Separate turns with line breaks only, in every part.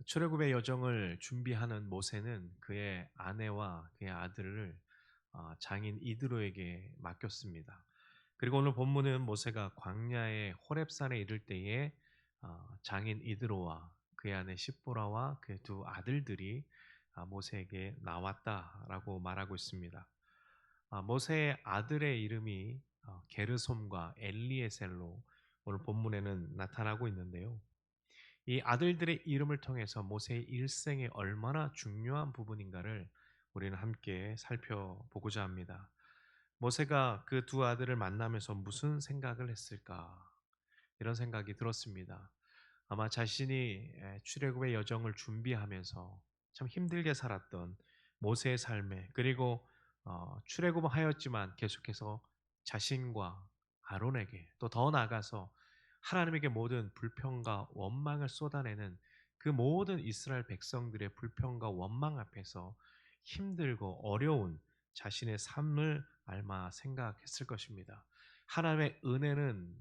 출애굽의 여정을 준비하는 모세는 그의 아내와 그의 아들을 장인 이드로에게 맡겼습니다. 그리고 오늘 본문은 모세가 광야의 호렙산에 이를 때에 장인 이드로와 그의 아내 십보라와 그의 두 아들들이 모세에게 나왔다라고 말하고 있습니다. 모세의 아들의 이름이 게르솜과 엘리에셀로 오늘 본문에는 나타나고 있는데요. 이 아들들의 이름을 통해서 모세의 일생에 얼마나 중요한 부분인가를 우리는 함께 살펴보고자 합니다. 모세가 그 두 아들을 만나면서 무슨 생각을 했을까? 이런 생각이 들었습니다. 아마 자신이 출애굽의 여정을 준비하면서 참 힘들게 살았던 모세의 삶에, 그리고 출애굽은 하였지만 계속해서 자신과 아론에게, 또 더 나아가서 하나님에게 모든 불평과 원망을 쏟아내는 그 모든 이스라엘 백성들의 불평과 원망 앞에서 힘들고 어려운 자신의 삶을 아마 생각했을 것입니다. 하나님의 은혜는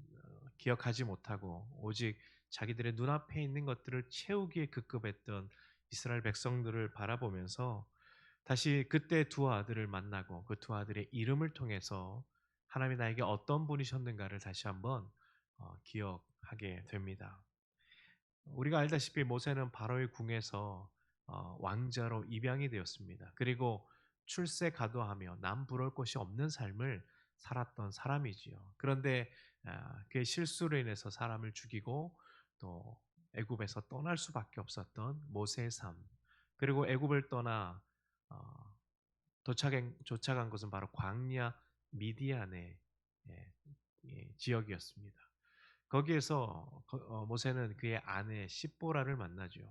기억하지 못하고 오직 자기들의 눈앞에 있는 것들을 채우기에 급급했던 이스라엘 백성들을 바라보면서 다시 그때 두 아들을 만나고 그 두 아들의 이름을 통해서 하나님이 나에게 어떤 분이셨는가를 다시 한번 기억하게 됩니다. 우리가 알다시피 모세는 바로의 궁에서 왕자로 입양이 되었습니다. 그리고 출세가도하며 남부러울 곳이 없는 삶을 살았던 사람이지요. 그런데 그의 실수로 인해서 사람을 죽이고 또 애굽에서 떠날 수밖에 없었던 모세의 삶. 그리고 애굽을 떠나 어, 도착한 곳은 바로 광야 미디안의 예, 지역이었습니다. 거기에서 모세는 그의 아내 십보라를 만나죠.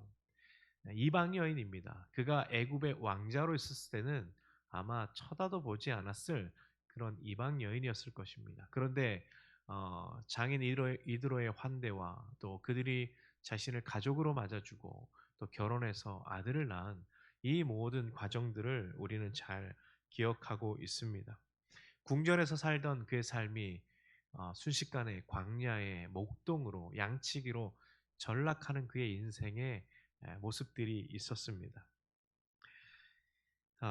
이방 여인입니다. 그가 애굽의 왕자로 있었을 때는 아마 쳐다도 보지 않았을 그런 이방 여인이었을 것입니다. 그런데 장인 이드로의 환대와 또 그들이 자신을 가족으로 맞아주고 또 결혼해서 아들을 낳은 이 모든 과정들을 우리는 잘 기억하고 있습니다. 궁전에서 살던 그의 삶이 순식간에 광야의 목동으로 양치기로 전락하는 그의 인생의 모습들이 있었습니다.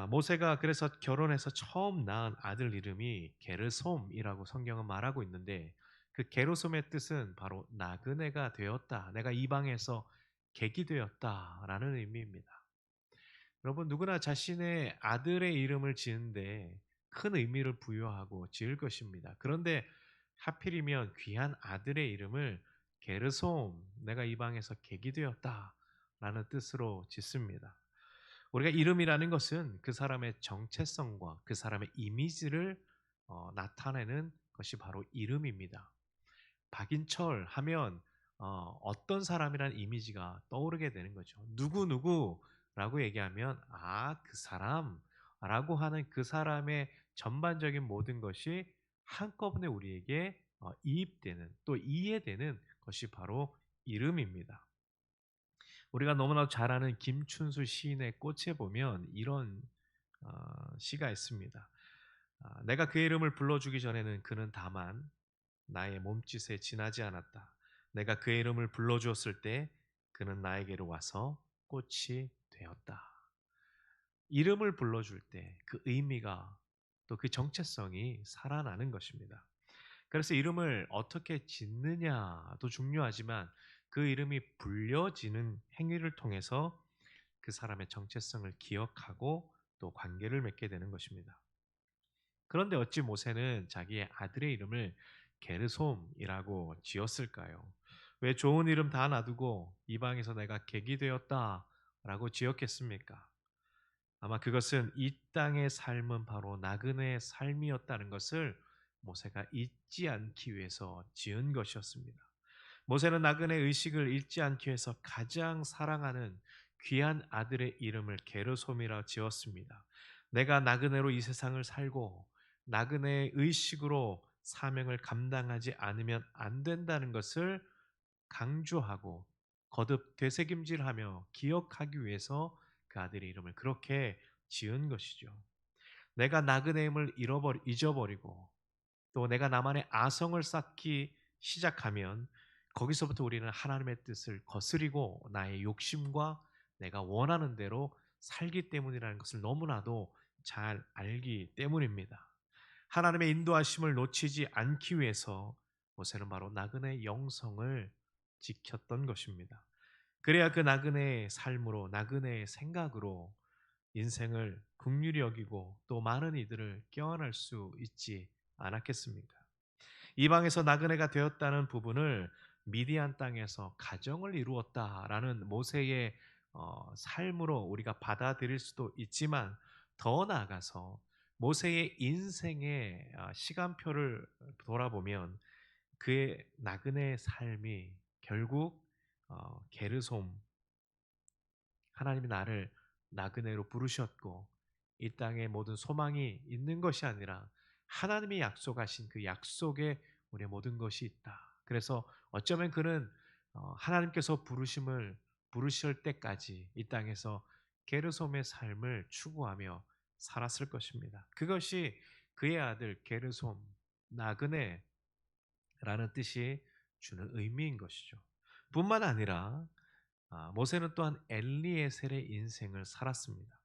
모세가 그래서 결혼해서 처음 낳은 아들 이름이 게르솜이라고 성경은 말하고 있는데 그 게르솜의 뜻은 바로 나그네가 되었다. 내가 이방에서 객이 되었다라는 의미입니다. 여러분 누구나 자신의 아들의 이름을 지은데 큰 의미를 부여하고 지을 것입니다. 그런데 하필이면 귀한 아들의 이름을 게르솜, 내가 이방에서 객이 되었다라는 뜻으로 짓습니다. 우리가 이름이라는 것은 그 사람의 정체성과 그 사람의 이미지를 나타내는 것이 바로 이름입니다. 박인철 하면 어떤 사람이란 이미지가 떠오르게 되는 거죠. 누구누구라고 얘기하면 그 사람라고 하는 그 사람의 전반적인 모든 것이 한꺼번에 우리에게 이입되는 또 이해되는 것이 바로 이름입니다. 우리가 너무나도 잘 아는 김춘수 시인의 꽃에 보면 이런 시가 있습니다. 내가 그 이름을 불러주기 전에는 그는 다만 나의 몸짓에 지나지 않았다. 내가 그의 이름을 불러주었을 때 그는 나에게로 와서 꽃이 되었다. 이름을 불러줄 때 그 의미가 또 그 정체성이 살아나는 것입니다. 그래서 이름을 어떻게 짓느냐도 중요하지만 그 이름이 불려지는 행위를 통해서 그 사람의 정체성을 기억하고 또 관계를 맺게 되는 것입니다. 그런데 어찌 모세는 자기의 아들의 이름을 게르솜이라고 지었을까요? 왜 좋은 이름 다 놔두고 이방에서 내가 객이 되었다라고 지었겠습니까? 아마 그것은 이 땅의 삶은 바로 나그네의 삶이었다는 것을 모세가 잊지 않기 위해서 지은 것이었습니다. 모세는 나그네 의식을 잊지 않기 위해서 가장 사랑하는 귀한 아들의 이름을 게르솜이라 지었습니다. 내가 나그네로 이 세상을 살고 나그네의 의식으로 사명을 감당하지 않으면 안 된다는 것을 강조하고 거듭 되새김질하며 기억하기 위해서 그 아들의 이름을 그렇게 지은 것이죠. 내가 나그네임을 잊어버리고 또 내가 나만의 아성을 쌓기 시작하면 거기서부터 우리는 하나님의 뜻을 거스리고 나의 욕심과 내가 원하는 대로 살기 때문이라는 것을 너무나도 잘 알기 때문입니다. 하나님의 인도하심을 놓치지 않기 위해서 모세는 바로 나그네의 영성을 지켰던 것입니다. 그래야 그 나그네의 삶으로, 나그네의 생각으로 인생을 긍휼히 여기고 또 많은 이들을 깨어날 수 있지 않았겠습니까? 이방에서 나그네가 되었다는 부분을 미디안 땅에서 가정을 이루었다라는 모세의 삶으로 우리가 받아들일 수도 있지만, 더 나아가서 모세의 인생의 시간표를 돌아보면 그의 나그네의 삶이 결국 게르솜, 하나님이 나를 나그네로 부르셨고 이 땅에 모든 소망이 있는 것이 아니라 하나님이 약속하신 그 약속에 우리의 모든 것이 있다. 그래서 어쩌면 그는 하나님께서 부르실 때까지 이 땅에서 게르솜의 삶을 추구하며 살았을 것입니다. 그것이 그의 아들 게르솜, 나그네라는 뜻이 주는 의미인 것이죠. 뿐만 아니라 모세는 또한 엘리에셀의 인생을 살았습니다.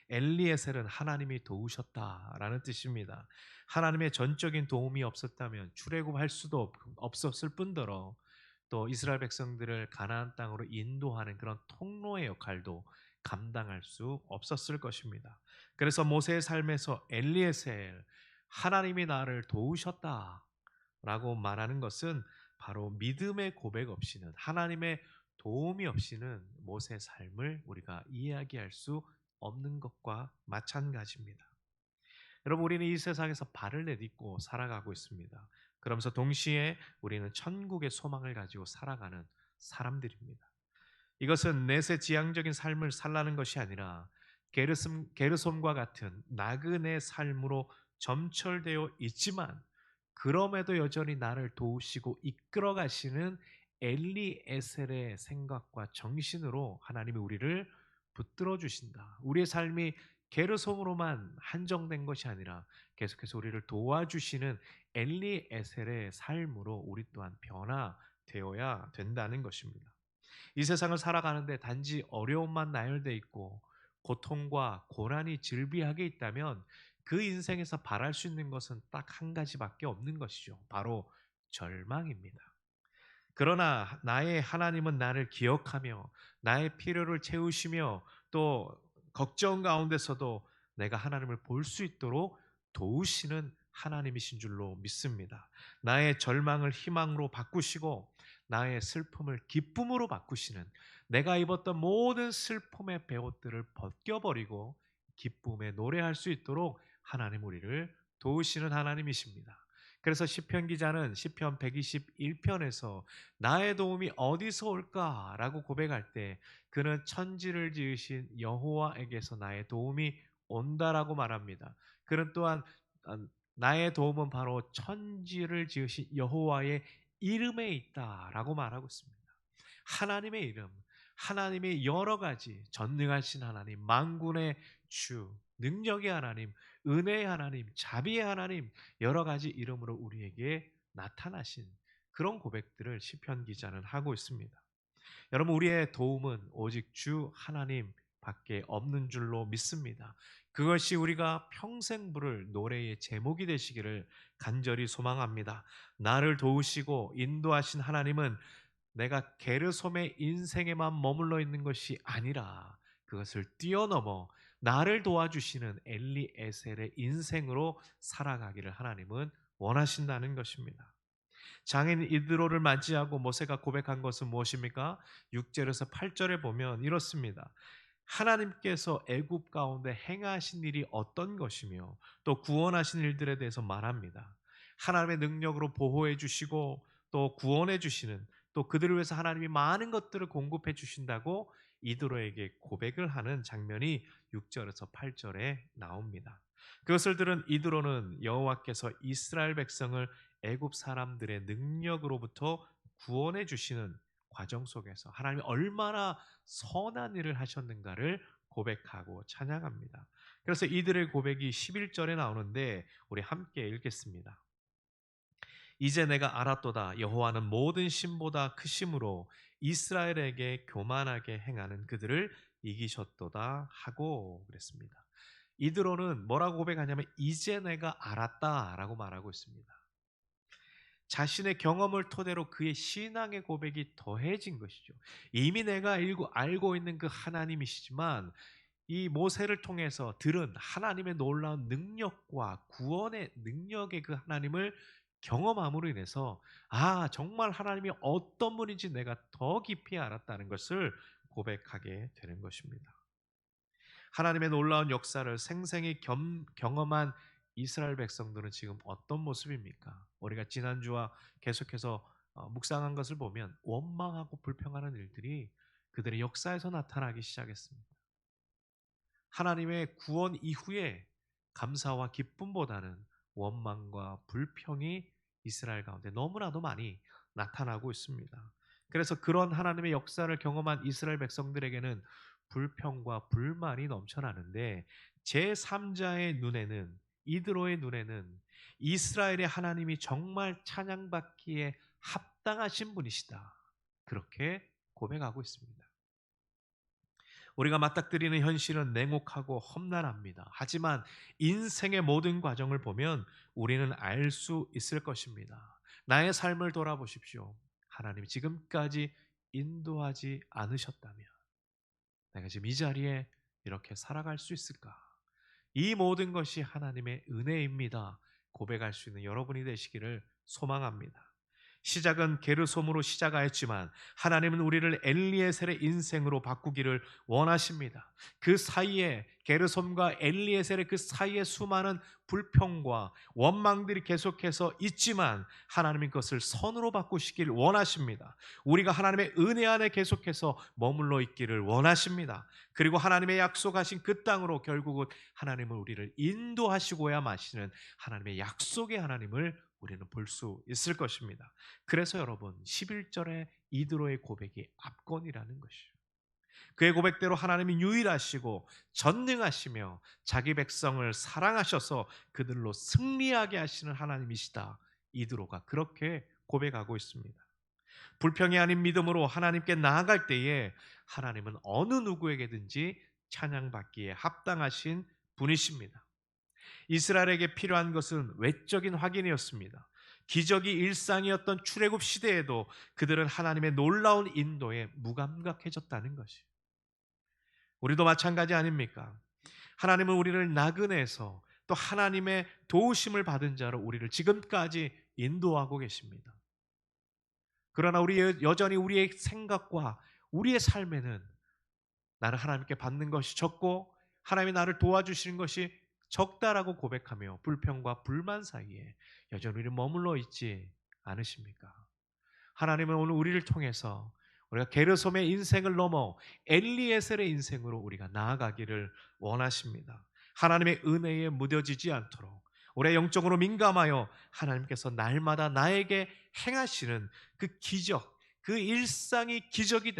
엘리에셀은 하나님이 도우셨다라는 뜻입니다. 하나님의 전적인 도움이 없었다면 출애굽할 수도 없었을 뿐더러 또 이스라엘 백성들을 가나안 땅으로 인도하는 그런 통로의 역할도 감당할 수 없었을 것입니다. 그래서 모세의 삶에서 엘리에셀, 하나님이 나를 도우셨다라고 말하는 것은 바로 믿음의 고백 없이는, 하나님의 도움이 없이는 모세의 삶을 우리가 이야기할 수 없는 것과 마찬가지입니다. 여러분, 우리는 이 세상에서 발을 내딛고 살아가고 있습니다. 그러면서 동시에 우리는 천국의 소망을 가지고 살아가는 사람들입니다. 이것은 내세 지향적인 삶을 살라는 것이 아니라 게르솜과 같은 나그네 삶으로 점철되어 있지만, 그럼에도 여전히 나를 도우시고 이끌어 가시는 엘리에셀의 생각과 정신으로 하나님이 우리를 붙들어 주신다. 우리의 삶이 게르솜으로만 한정된 것이 아니라 계속해서 우리를 도와주시는 엘리에셀의 삶으로 우리 또한 변화되어야 된다는 것입니다. 이 세상을 살아가는데 단지 어려움만 나열돼 있고 고통과 고난이 즐비하게 있다면 그 인생에서 바랄 수 있는 것은 딱 한 가지밖에 없는 것이죠. 바로 절망입니다. 그러나 나의 하나님은 나를 기억하며 나의 필요를 채우시며 또 걱정 가운데서도 내가 하나님을 볼 수 있도록 도우시는 하나님이신 줄로 믿습니다. 나의 절망을 희망으로 바꾸시고 나의 슬픔을 기쁨으로 바꾸시는, 내가 입었던 모든 슬픔의 베옷들을 벗겨버리고 기쁨에 노래할 수 있도록 하나님 우리를 도우시는 하나님이십니다. 그래서 시편 기자는 시편 121편에서 나의 도움이 어디서 올까라고 고백할 때 그는 천지를 지으신 여호와에게서 나의 도움이 온다라고 말합니다. 그는 또한 어, 나의 도움은 바로 천지를 지으신 여호와의 이름에 있다라고 말하고 있습니다. 하나님의 이름, 하나님의 여러 가지 전능하신 하나님, 만군의 주, 능력의 하나님, 은혜의 하나님, 자비의 하나님, 여러 가지 이름으로 우리에게 나타나신 그런 고백들을 시편 기자는 하고 있습니다. 여러분, 우리의 도움은 오직 주 하나님 밖에 없는 줄로 믿습니다. 그것이 우리가 평생 부를 노래의 제목이 되시기를 간절히 소망합니다. 나를 도우시고 인도하신 하나님은 내가 게르솜의 인생에만 머물러 있는 것이 아니라 그것을 뛰어넘어 나를 도와주시는 엘리에셀의 인생으로 살아가기를 하나님은 원하신다는 것입니다. 장인 이드로를 맞이하고 모세가 고백한 것은 무엇입니까? 6절에서 8절에 보면 이렇습니다. 하나님께서 애굽 가운데 행하신 일이 어떤 것이며 또 구원하신 일들에 대해서 말합니다. 하나님의 능력으로 보호해 주시고 또 구원해 주시는, 또 그들을 위해서 하나님이 많은 것들을 공급해 주신다고 이드로에게 고백을 하는 장면이 6절에서 8절에 나옵니다. 그것을 들은 이드로는 여호와께서 이스라엘 백성을 애굽 사람들의 능력으로부터 구원해 주시는 과정 속에서 하나님이 얼마나 선한 일을 하셨는가를 고백하고 찬양합니다. 그래서 이들의 고백이 11절에 나오는데 우리 함께 읽겠습니다. 이제 내가 알았도다. 여호와는 모든 신보다 크심으로 이스라엘에게 교만하게 행하는 그들을 이기셨도다 하고 그랬습니다. 이드로는 뭐라고 고백하냐면 이제 내가 알았다라고 말하고 있습니다. 자신의 경험을 토대로 그의 신앙의 고백이 더해진 것이죠. 이미 내가 알고 있는 그 하나님이시지만 이 모세를 통해서 들은 하나님의 놀라운 능력과 구원의 능력의 그 하나님을 경험함으로 인해서 정말 하나님이 어떤 분인지 내가 더 깊이 알았다는 것을 고백하게 되는 것입니다. 하나님의 놀라운 역사를 생생히 경험한 이스라엘 백성들은 지금 어떤 모습입니까? 우리가 지난주와 계속해서 묵상한 것을 보면 원망하고 불평하는 일들이 그들의 역사에서 나타나기 시작했습니다. 하나님의 구원 이후에 감사와 기쁨보다는 원망과 불평이 이스라엘 가운데 너무나도 많이 나타나고 있습니다. 그래서 그런 하나님의 역사를 경험한 이스라엘 백성들에게는 불평과 불만이 넘쳐나는데 제3자의 눈에는 이드로의 눈에는 이스라엘의 하나님이 정말 찬양받기에 합당하신 분이시다. 그렇게 고백하고 있습니다. 우리가 맞닥뜨리는 현실은 냉혹하고 험난합니다. 하지만 인생의 모든 과정을 보면 우리는 알 수 있을 것입니다. 나의 삶을 돌아보십시오. 하나님이 지금까지 인도하지 않으셨다면 내가 지금 이 자리에 이렇게 살아갈 수 있을까? 이 모든 것이 하나님의 은혜입니다. 고백할 수 있는 여러분이 되시기를 소망합니다. 시작은 게르솜으로 시작하였지만 하나님은 우리를 엘리에셀의 인생으로 바꾸기를 원하십니다. 그 사이에 게르솜과 엘리에셀의 그 사이에 수많은 불평과 원망들이 계속해서 있지만 하나님은 그것을 선으로 바꾸시길 원하십니다. 우리가 하나님의 은혜 안에 계속해서 머물러 있기를 원하십니다. 그리고 하나님의 약속하신 그 땅으로 결국은 하나님은 우리를 인도하시고야 마시는 하나님의 약속의 하나님을 우리는 볼 수 있을 것입니다. 그래서 여러분 11절에 이드로의 고백이 압권이라는 것이죠. 그의 고백대로 하나님이 유일하시고 전능하시며 자기 백성을 사랑하셔서 그들로 승리하게 하시는 하나님이시다. 이드로가 그렇게 고백하고 있습니다. 불평이 아닌 믿음으로 하나님께 나아갈 때에 하나님은 어느 누구에게든지 찬양받기에 합당하신 분이십니다. 이스라엘에게 필요한 것은 외적인 확인이었습니다. 기적이 일상이었던 출애굽 시대에도 그들은 하나님의 놀라운 인도에 무감각해졌다는 것이. 우리도 마찬가지 아닙니까? 하나님은 우리를 나그네에서 또 하나님의 도우심을 받은 자로 우리를 지금까지 인도하고 계십니다. 그러나 우리 여전히 우리의 생각과 우리의 삶에는 나는 하나님께 받는 것이 적고 하나님이 나를 도와주시는 것이 적다라고 고백하며 불평과 불만 사이에 여전히 우리는 머물러 있지 않으십니까? 하나님은 오늘 우리를 통해서 우리가 게르솜의 인생을 넘어 엘리에셀의 인생으로 우리가 나아가기를 원하십니다. 하나님의 은혜에 무뎌지지 않도록 우리의 영적으로 민감하여 하나님께서 날마다 나에게 행하시는 그 기적, 그 일상이 기적이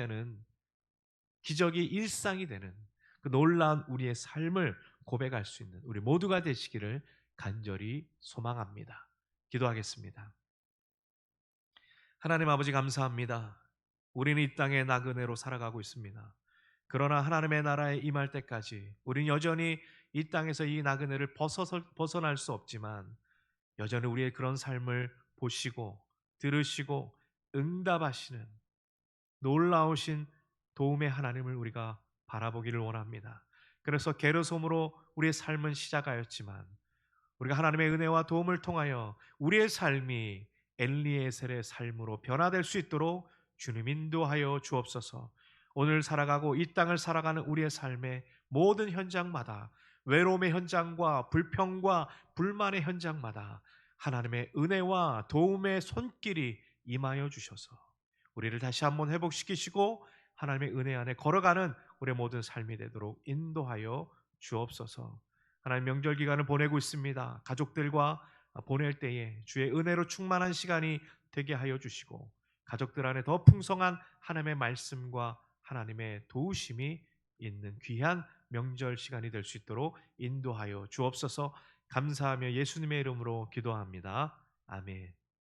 일상이 되는 그 놀라운 우리의 삶을 고백할 수 있는 우리 모두가 되시기를 간절히 소망합니다. 기도하겠습니다. 하나님 아버지 감사합니다. 우리는 이 땅의 나그네로 살아가고 있습니다. 그러나 하나님의 나라에 임할 때까지 우리는 여전히 이 땅에서 이 나그네를 벗어날 수 없지만 여전히 우리의 그런 삶을 보시고 들으시고 응답하시는 놀라우신 도움의 하나님을 우리가 바라보기를 원합니다. 그래서 게르솜으로 우리의 삶은 시작하였지만 우리가 하나님의 은혜와 도움을 통하여 우리의 삶이 엘리에셀의 삶으로 변화될 수 있도록 주님 인도하여 주옵소서. 오늘 살아가고 이 땅을 살아가는 우리의 삶의 모든 현장마다 외로움의 현장과 불평과 불만의 현장마다 하나님의 은혜와 도움의 손길이 임하여 주셔서 우리를 다시 한번 회복시키시고 하나님의 은혜 안에 걸어가는 우리의 모든 삶이 되도록 인도하여 주옵소서. 하나님 명절 기간을 보내고 있습니다. 가족들과 보낼 때에 주의 은혜로 충만한 시간이 되게 하여 주시고 가족들 안에 더 풍성한 하나님의 말씀과 하나님의 도우심이 있는 귀한 명절 시간이 될 수 있도록 인도하여 주옵소서. 감사하며 예수님의 이름으로 기도합니다. 아멘.